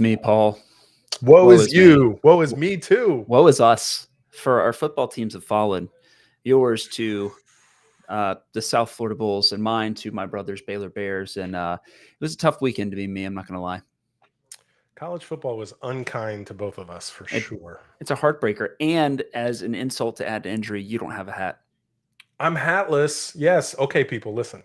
Me, Paul. Woe Woe is is me. you. Woe is me too. Woe is us. For our football teams have fallen. Yours to the South Florida Bulls, and mine to my brother's Baylor Bears. And it was a tough weekend to be me. I'm not going to lie. College football was unkind to both of us for It, sure. it's a heartbreaker. And as an insult to add to injury, you don't have a hat. I'm hatless. Yes. Okay, people, listen.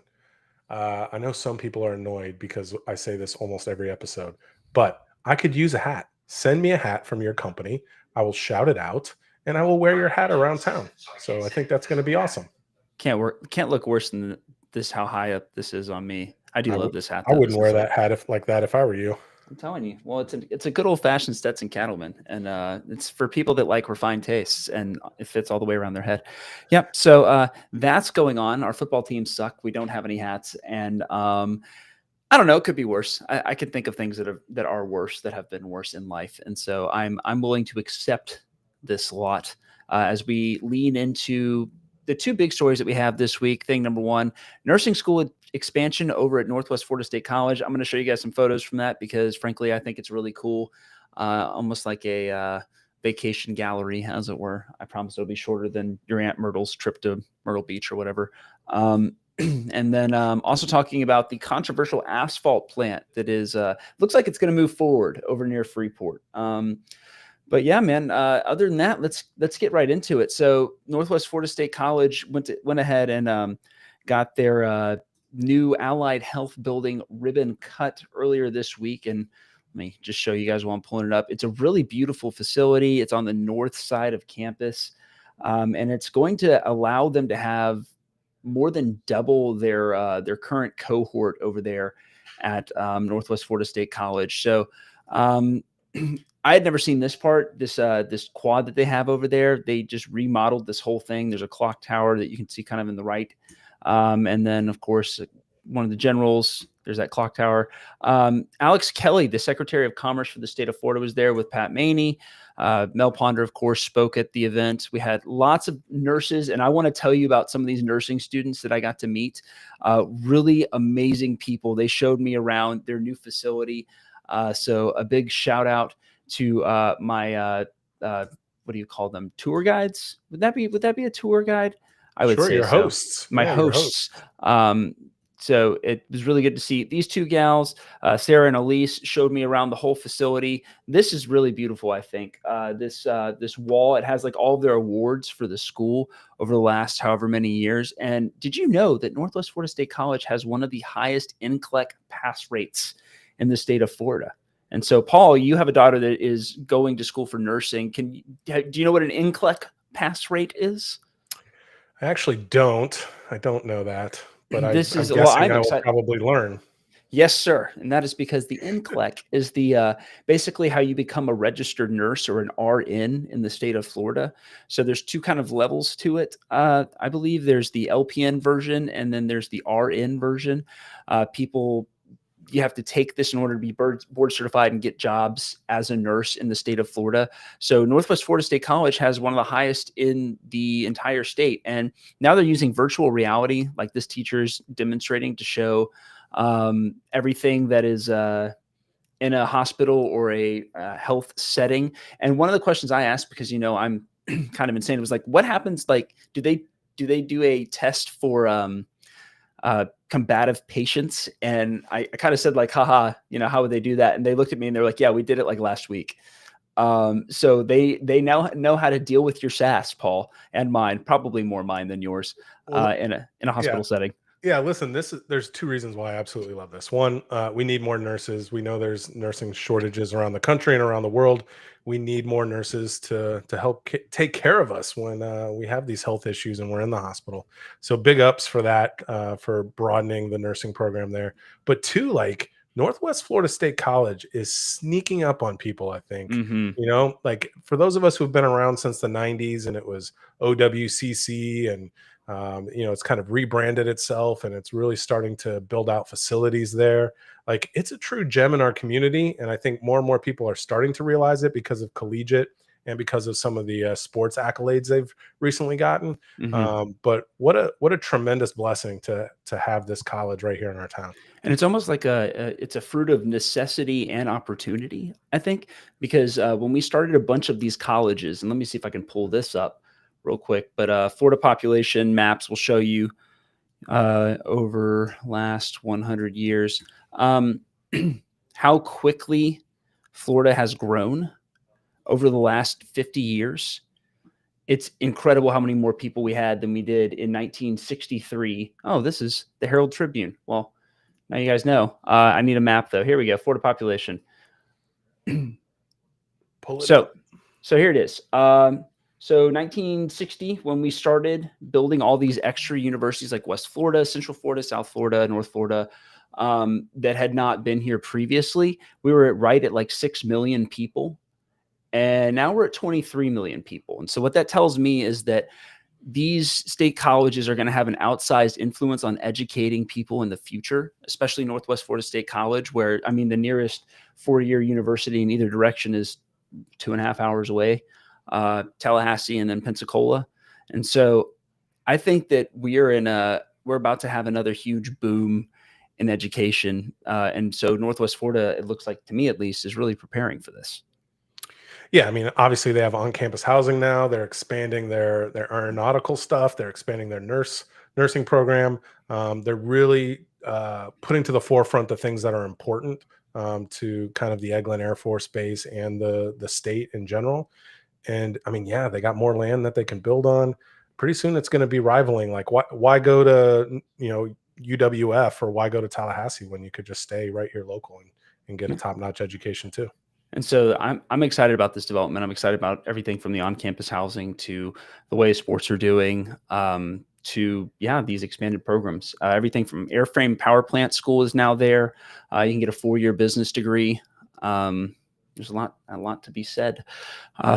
I know some people are annoyed because I say this almost every episode, but I could use a hat. Send me a hat from your company. I will shout it out and I will wear your hat around town. So I think that's going to be awesome. Can't look worse than this. How high up this is on me. I do I love w- this hat I though. wouldn't This wear is that hat if I were you. I'm telling you. Well, it's a good old fashioned Stetson Cattleman, and it's for people that like refined tastes, and it fits all the way around their head. Yep. So that's going on. Our football teams suck. We don't have any hats, and I don't know. It could be worse. I can think of things that are worse, that have been worse in life, and so I'm willing to accept this lot as we lean into the two big stories that we have this week. Thing number one: nursing school expansion over at Northwest Florida State College. I'm going to show you guys some photos from that because, frankly, I think it's really cool, almost like a vacation gallery, as it were. I promise it'll be shorter than your Aunt Myrtle's trip to Myrtle Beach or whatever. And then also talking about the controversial asphalt plant that is looks like it's going to move forward over near Freeport. But yeah, man. Other than that, let's get right into it. So Northwest Florida State College went ahead and got their new Allied Health building ribbon cut earlier this week, and let me just show you guys while I'm pulling it up. It's a really beautiful facility. It's on the north side of campus, and it's going to allow them to have more than double their current cohort over there at Northwest Florida State College. So I had never seen this part, this quad that they have over there. They just remodeled this whole thing. There's a clock tower that you can see kind of in the right, and then of course one of the generals. There's that clock tower. Alex Kelly, the Secretary of Commerce for the state of Florida, was there with Pat Maney. Mel Ponder, of course, spoke at the event. We had lots of nurses, and I want to tell you about some of these nursing students that I got to meet. Really amazing people. They showed me around their new facility. So a big shout out to my what do you call them? Tour guides? Would that be a tour guide? I would Sure, say your so. hosts. My Yeah, your hosts. So it was really good to see these two gals, Sarah and Elise, showed me around the whole facility. This is really beautiful, I think. This wall, it has like all of their awards for the school over the last however many years. And did you know that Northwest Florida State College has one of the highest NCLEX pass rates in the state of Florida? And so, Paul, you have a daughter that is going to school for nursing. Do you know what an NCLEX pass rate is? I actually don't. I don't know that, but This I'm is well, guessing I'm I will excited. probably learn. Yes, sir. And that is because the NCLEX is the basically how you become a registered nurse or an RN in the state of Florida. So there's two kind of levels to it. I believe there's the LPN version and then there's the RN version. You have to take this in order to be board certified and get jobs as a nurse in the state of Florida. So Northwest Florida State College has one of the highest in the entire state. And now they're using virtual reality, like this teacher's demonstrating, to show everything that is in a hospital or a health setting. And one of the questions I asked, because, I'm kind of insane, was like, what happens? Like, do they do a test for combative patients? And I kind of said like, haha, how would they do that? And they looked at me and they're like, yeah, we did it like last week. So they now know how to deal with your sass, Paul, and mine, probably more mine than yours, in a hospital setting. Yeah, listen, there's two reasons why I absolutely love this. One, we need more nurses. We know there's nursing shortages around the country and around the world. We need more nurses to help take care of us when we have these health issues and we're in the hospital. So big ups for that, for broadening the nursing program there. But two, like Northwest Florida State College is sneaking up on people, I think. Mm-hmm. Like for those of us who've been around since the 90s and it was OWCC and it's kind of rebranded itself and it's really starting to build out facilities there. Like it's a true gem in our community. And I think more and more people are starting to realize it because of collegiate and because of some of the sports accolades they've recently gotten. Hmm. But what a tremendous blessing to have this college right here in our town. And it's almost like it's a fruit of necessity and opportunity, I think, because when we started a bunch of these colleges, and let me see if I can pull this up real quick, but Florida population maps will show you over last 100 years um, how quickly Florida has grown over the last 50 years. It's incredible how many more people we had than we did in 1963. Oh, this is the Herald Tribune. Well, now you guys know. I need a map though. Here we go. Florida population. Pull it So, up. so here it is. So 1960, when we started building all these extra universities like West Florida, Central Florida, South Florida, North Florida, that had not been here previously, we were right at like 6 million people. And now we're at 23 million people. And so what that tells me is that these state colleges are going to have an outsized influence on educating people in the future, especially Northwest Florida State College, where, I mean, the nearest 4-year university in either direction is 2.5 hours away, Tallahassee and then Pensacola. And so I think that we're about to have another huge boom in education. And so Northwest Florida, it looks like to me at least, is really preparing for this. Yeah, I mean, obviously they have on-campus housing now. They're expanding their aeronautical stuff. They're expanding their nursing program. They're really putting to the forefront the things that are important to kind of the Eglin Air Force Base and the state in general. And I mean, yeah, they got more land that they can build on. Pretty soon, it's going to be rivaling. Like, why go to UWF, or why go to Tallahassee when you could just stay right here local and get a Yeah. top-notch education too? And so I'm excited about this development. I'm excited about everything from the on-campus housing to the way sports are doing, to these expanded programs. Everything from airframe power plant school is now there. You can get a 4-year business degree. There's a lot to be said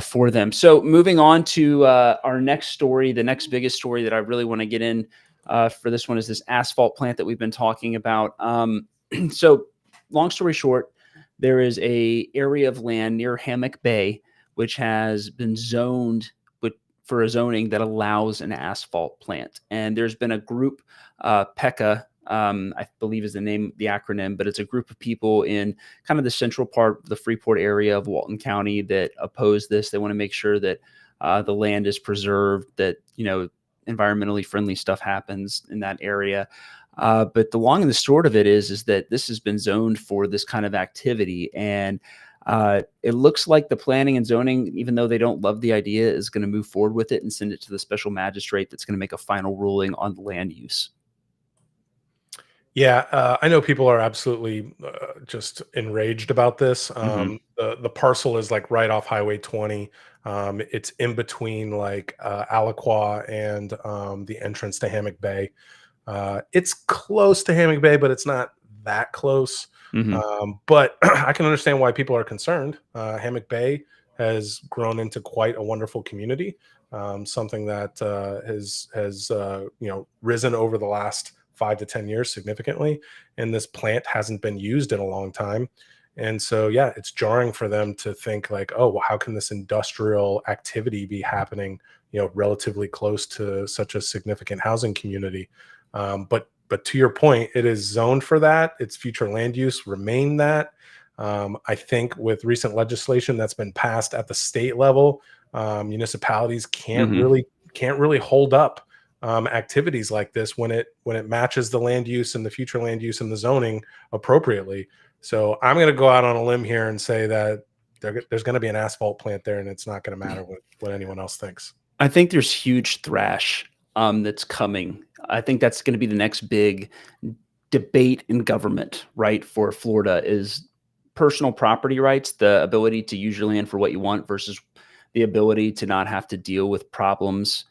for them. So moving on to our next story, the next biggest story that I really want to get in for this one is this asphalt plant that we've been talking about. So long story short, there is a area of land near Hammock Bay, which has been zoned for a zoning that allows an asphalt plant. And there's been a group, PECA, I believe is the acronym, but it's a group of people in kind of the central part of the Freeport area of Walton County that oppose this. They want to make sure that the land is preserved, that, environmentally friendly stuff happens in that area. But the long and the short of it is that this has been zoned for this kind of activity. And it looks like the planning and zoning, even though they don't love the idea, is going to move forward with it and send it to the special magistrate that's going to make a final ruling on the land use. Yeah, I know people are absolutely just enraged about this. Mm-hmm. The parcel is like right off Highway 20. It's in between like Alaqua and the entrance to Hammock Bay. It's close to Hammock Bay, but it's not that close. Mm-hmm. But I can understand why people are concerned. Hammock Bay has grown into quite a wonderful community, something that has risen over the last 5 to 10 years significantly, and this plant hasn't been used in a long time. And so, yeah, it's jarring for them to think like, oh, well, how can this industrial activity be happening, relatively close to such a significant housing community? But to your point, it is zoned for that. Its future land use remain that. I think with recent legislation that's been passed at the state level, municipalities Mm-hmm. can't really hold up activities like this when it matches the land use and the future land use and the zoning appropriately. So I'm going to go out on a limb here and say that there's going to be an asphalt plant there, and it's not going to matter what anyone else thinks. I think there's huge thrash that's coming. I think that's going to be the next big debate in government, right? For Florida is personal property rights, the ability to use your land for what you want versus the ability to not have to deal with problems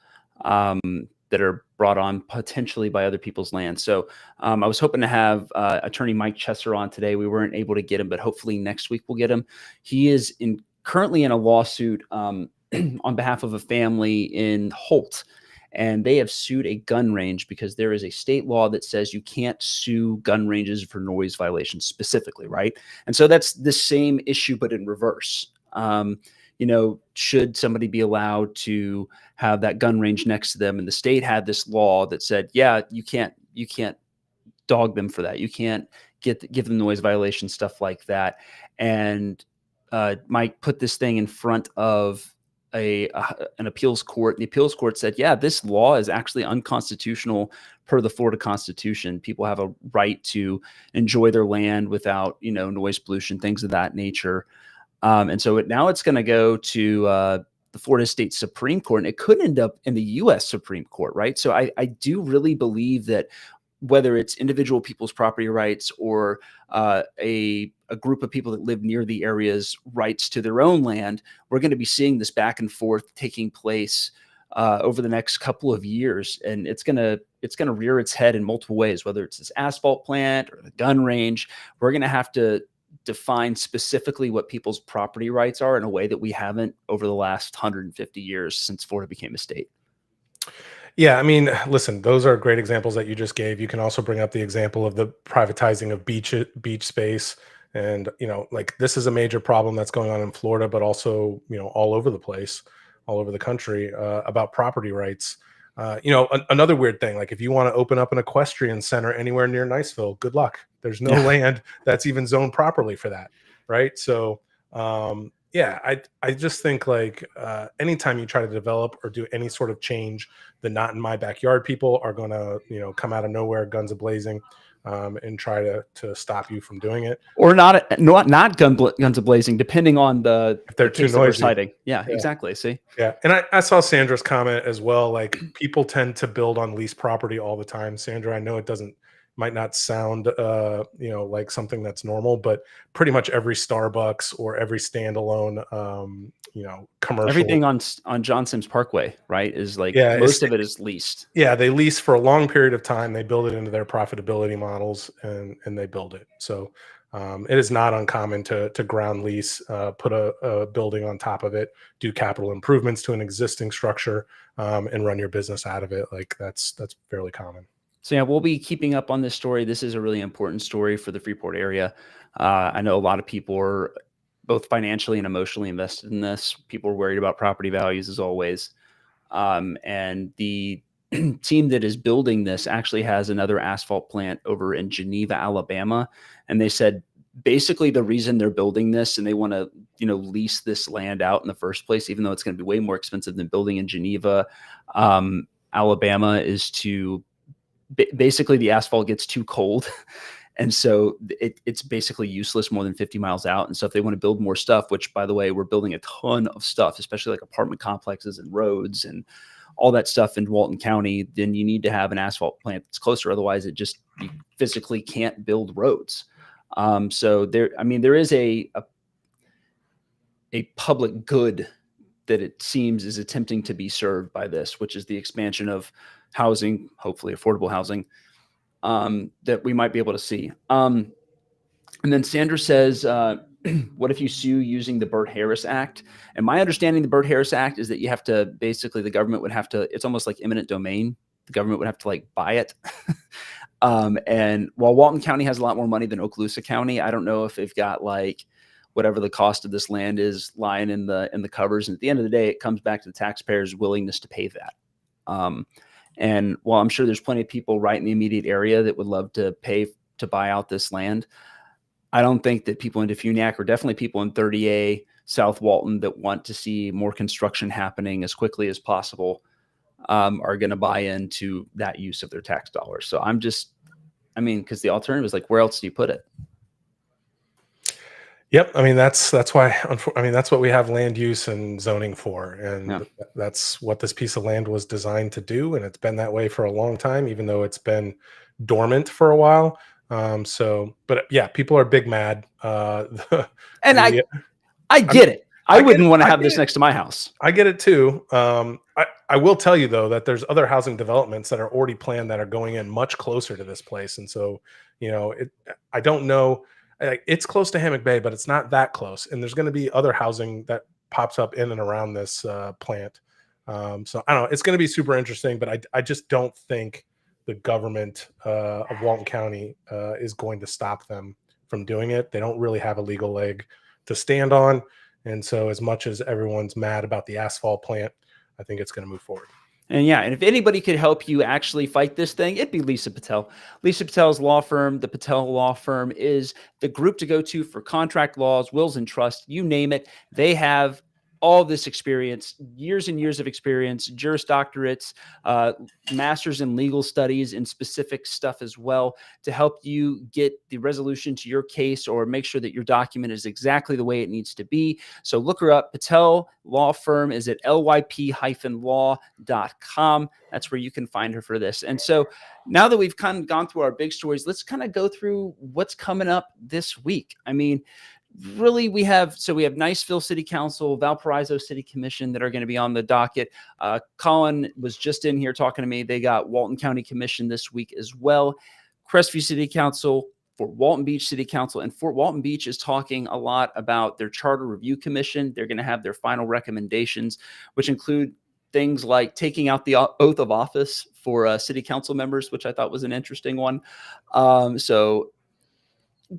um, that are brought on potentially by other people's land. So I was hoping to have attorney Mike Chesser on today. We weren't able to get him, but hopefully next week we'll get him. He is currently in a lawsuit on behalf of a family in Holt. And they have sued a gun range because there is a state law that says you can't sue gun ranges for noise violations specifically, right? And so that's the same issue, but in reverse. should somebody be allowed to have that gun range next to them? And the state had this law that said, yeah, you can't dog them for that. You can't give them noise violation, stuff like that. And Mike put this thing in front of an appeals court. The appeals court said, yeah, this law is actually unconstitutional per the Florida Constitution. People have a right to enjoy their land without, noise pollution, things of that nature. And so now it's going to go to the Florida State Supreme Court, and it could end up in the U.S. Supreme Court, right? So I do really believe that whether it's individual people's property rights or a group of people that live near the area's rights to their own land, we're going to be seeing this back and forth taking place over the next couple of years, and it's gonna rear its head in multiple ways. Whether it's this asphalt plant or the gun range, we're going to have to define specifically what people's property rights are in a way that we haven't over the last 150 years since Florida became a state. Yeah, I mean, listen, those are great examples that you just gave. You can also bring up the example of the privatizing of beach space. And, like this is a major problem that's going on in Florida, but also, all over the place, all over the country about property rights. Another weird thing, like if you want to open up an equestrian center anywhere near Niceville, good luck. There's no land that's even zoned properly for that. Right. So, I just think like anytime you try to develop or do any sort of change, the not in my backyard people are going to, come out of nowhere, guns a-blazing, and try to stop you from doing it. Or not guns a-blazing, depending on if they're too noisy. Citing. Yeah, exactly. See? Yeah. And I saw Sandra's comment as well. Like people tend to build on leased property all the time. Sandra, I know it might not sound like something that's normal, but pretty much every Starbucks or every standalone commercial, everything on John Sims Parkway, right, is like most of it is leased. Yeah, they lease for a long period of time. They build it into their profitability models, and they build it. So it is not uncommon to ground lease, put a building on top of it, do capital improvements to an existing structure, and run your business out of it. Like that's fairly common. So yeah, we'll be keeping up on this story. This is a really important story for the Freeport area. I know a lot of people are both financially and emotionally invested in this. People are worried about property values as always. And the team that is building this actually has another asphalt plant over in Geneva, Alabama. And they said basically the reason they're building this and they want to, lease this land out in the first place, even though it's going to be way more expensive than building in Geneva, Alabama, is to basically the asphalt gets too cold. And so it's basically useless more than 50 miles out. And so if they want to build more stuff, which by the way, we're building a ton of stuff, especially like apartment complexes and roads and all that stuff in Walton County, then you need to have an asphalt plant that's closer. Otherwise you physically can't build roads. So there is a public good that it seems is attempting to be served by this, which is the expansion of housing, hopefully affordable housing, that we might be able to see. And then Sandra says, what if you sue using the Burt-Harris Act? And my understanding of the Burt-Harris Act is that you have to, basically the government would have to, it's almost like eminent domain. The government would have to like buy it. And while Walton County has a lot more money than Okaloosa County, I don't know if they've got like whatever the cost of this land is lying in the covers. And at the end of the day, it comes back to the taxpayers' willingness to pay that. And while I'm sure there's plenty of people right in the immediate area that would love to pay to buy out this land, I don't think that people in Defuniak, or definitely people in 30A South Walton that want to see more construction happening as quickly as possible, are going to buy into that use of their tax dollars. So because the alternative is like, where else do you put it? Yep. I mean, that's why, that's what we have land use and zoning for. And that's what this piece of land was designed to do. And it's been that way for a long time, even though it's been dormant for a while. But yeah, people are big mad. I get it. I wouldn't want to have this next to my house. I get it too. I will tell you though, that there's other housing developments that are already planned that are going in much closer to this place. And so, I don't know, it's close to Hammock Bay, but it's not that close. And there's going to be other housing that pops up in and around this plant. So I don't know, it's going to be super interesting, but I just don't think the government of Walton County is going to stop them from doing it. They don't really have a legal leg to stand on. And so as much as everyone's mad about the asphalt plant, I think it's going to move forward. And yeah, and if anybody could help you actually fight this thing, it'd be Lisa Patel. Lisa Patel's law firm, the Patel Law Firm, is the group to go to for contract laws, wills and trusts, you name it. They have all this experience, years and years of experience, Juris Doctorates, masters in legal studies and specific stuff as well, to help you get the resolution to your case or make sure that your document is exactly the way it needs to be. So look her up. Patel Law Firm is at lyp-law.com. That's where you can find her for this. And so now that we've kind of gone through our big stories, let's kind of go through what's coming up this week. I mean, really, we have Niceville City Council, Valparaiso City Commission that are going to be on the docket. Colin was just in here talking to me. They got Walton County Commission this week as well. Crestview City Council, Fort Walton Beach City Council, and Fort Walton Beach is talking a lot about their Charter Review Commission. They're going to have their final recommendations, which include things like taking out the oath of office for city council members, which I thought was an interesting one. So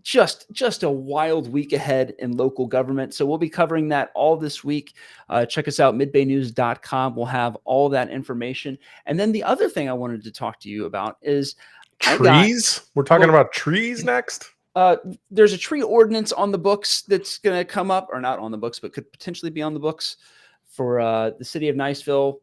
just a wild week ahead in local government. So we'll be covering that all this week. Check us out, midbaynews.com. We'll have all that information. And then the other thing I wanted to talk to you about is trees. We're talking about trees next. There's a tree ordinance on the books that's going to come up, or not on the books, but could potentially be on the books for the city of Niceville,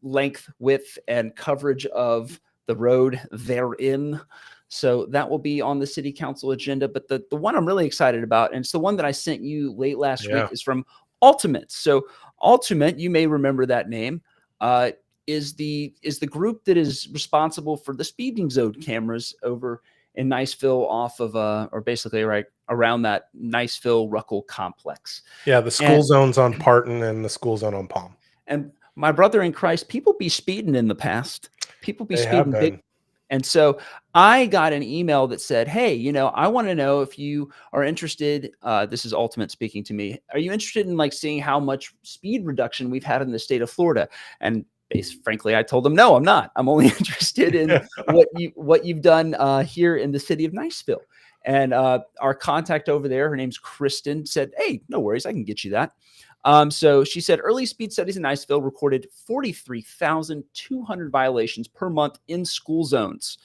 length, width, and coverage of the road therein. So that will be on the city council agenda. But the one I'm really excited about, and it's the one that I sent you late last week, is from Ultimate. So Ultimate, you may remember that name, is the group that is responsible for the speeding zone cameras over in Niceville off of or basically right around that Niceville Ruckle complex. Yeah, the school zones on Parton and the school zone on Palm. And my brother in Christ, people be speeding in the past. People be speeding big. And so I got an email that said, hey, I want to know if you are interested. This is Ultimate speaking to me. Are you interested in seeing how much speed reduction we've had in the state of Florida? And frankly, I told them, no, I'm not. I'm only interested in what you've done here in the city of Niceville. And our contact over there, her name's Kristen, said, hey, no worries, I can get you that. So she said early speed studies in Niceville recorded 43,200 violations per month in school zones.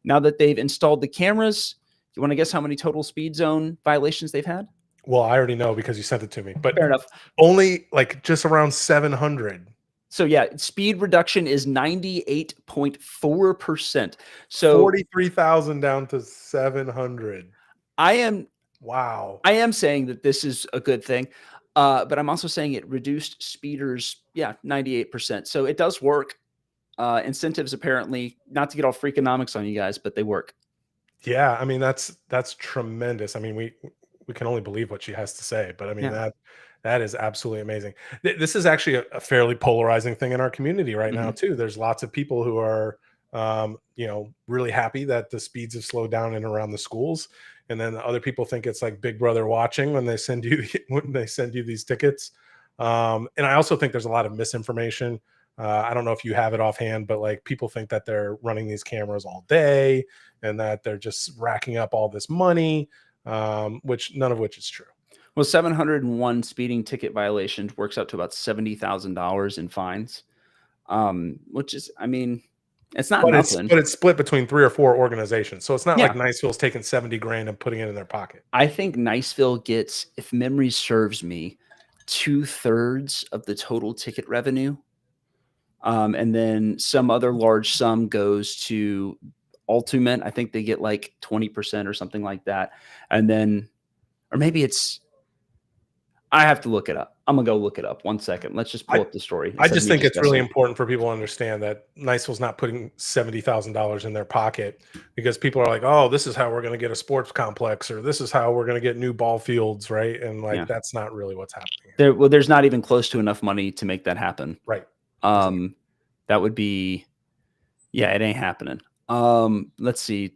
Now that they've installed the cameras, do you want to guess how many total speed zone violations they've had? Well, I already know because you sent it to me, but fair enough. Only just around 700. So yeah, speed reduction is 98.4%. So 43,000 down to 700. Wow. I am saying that this is a good thing. But I'm also saying it reduced speeders, 98%. So it does work. Incentives, apparently, not to get all freakonomics on you guys, but they work. Yeah, I mean, that's tremendous. I mean, we can only believe what she has to say, but I mean, that is absolutely amazing. This is actually a fairly polarizing thing in our community right now, too. There's lots of people who are, really happy that the speeds have slowed down in around the schools. And then other people think it's like Big Brother watching when they send you these tickets. And I also think there's a lot of misinformation. I don't know if you have it offhand, but people think that they're running these cameras all day and that they're just racking up all this money, which none of which is true. Well, 701 speeding ticket violations works out to about $70,000 in fines, which is, I mean, it's not nothing. But it's split between 3 or 4 organizations. So it's not like Niceville's taking 70 grand and putting it in their pocket. I think Niceville gets, if memory serves me, 2/3 of the total ticket revenue. And then some other large sum goes to Ultimate. I think they get 20% or something like that. And then, or maybe I have to look it up. I'm going to go look it up. 1 second. Let's just pull up the story. I just think it's really important for people to understand that Niceville's not putting $70,000 in their pocket because people are like, oh, this is how we're going to get a sports complex, or this is how we're going to get new ball fields, right? And that's not really what's happening here. There's not even close to enough money to make that happen. Right. That would be, it ain't happening. Let's see.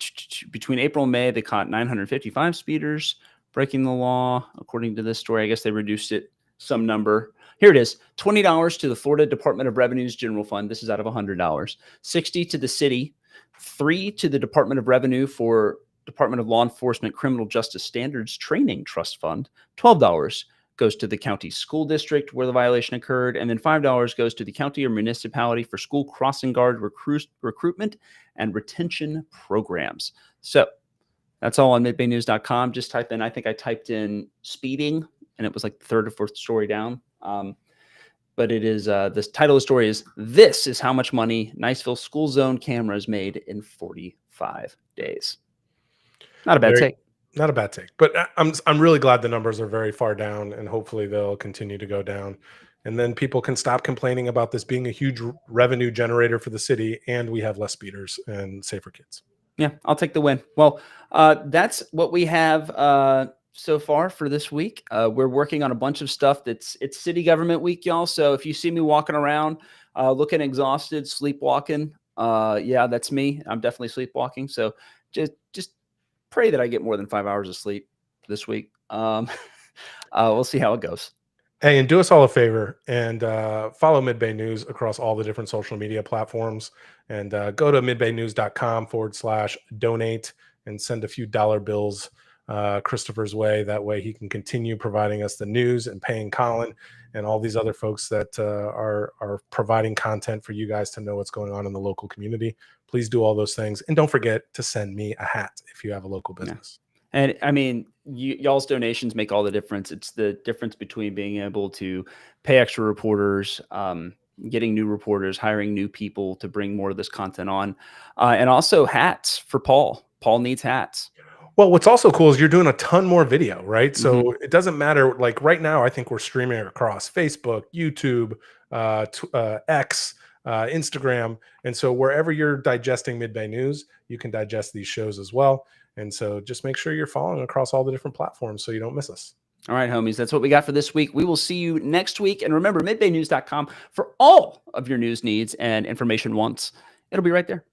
Between April and May, they caught 955 speeders breaking the law. According to this story, I guess they reduced it some number. Here it is. $20 to the Florida Department of Revenue's general fund. This is out of $100. $60 to the city. $3 to the Department of Revenue for Department of Law Enforcement Criminal Justice Standards Training Trust Fund. $12 goes to the county school district where the violation occurred, and then $5 goes to the county or municipality for school crossing guard recruitment and retention programs. So that's all on midbaynews.com. Just type in, I think I typed in speeding, and it was like the third or fourth story down. But it is, this title of the story is, "This is how much money Niceville school zone cameras made in 45 days." Not a bad take. Not a bad take, but I'm really glad the numbers are very far down, and hopefully they'll continue to go down, and then people can stop complaining about this being a huge revenue generator for the city, and we have less speeders and safer kids. Yeah, I'll take the win. Well, that's what we have so far for this week. We're working on a bunch of stuff. It's city government week, y'all. So if you see me walking around looking exhausted, sleepwalking, yeah, that's me. I'm definitely sleepwalking. So just pray that I get more than 5 hours of sleep this week. We'll see how it goes. Hey, and do us all a favor and follow Mid-Bay News across all the different social media platforms, and go to midbaynews.com/donate and send a few dollar bills Christopher's way. That way he can continue providing us the news and paying Colin and all these other folks that are providing content for you guys to know what's going on in the local community. Please do all those things. And don't forget to send me a hat if you have a local business. Yeah. And I mean, y'all's donations make all the difference. It's the difference between being able to pay extra reporters, getting new reporters, hiring new people to bring more of this content on, and also hats for Paul. Paul needs hats. Well, what's also cool is you're doing a ton more video, right? So it doesn't matter. Like right now, I think we're streaming across Facebook, YouTube, X, Instagram. And so wherever you're digesting Mid-Bay News, you can digest these shows as well. And so just make sure you're following across all the different platforms so you don't miss us. All right, homies, that's what we got for this week. We will see you next week. And remember, midbaynews.com for all of your news needs and information wants. It'll be right there.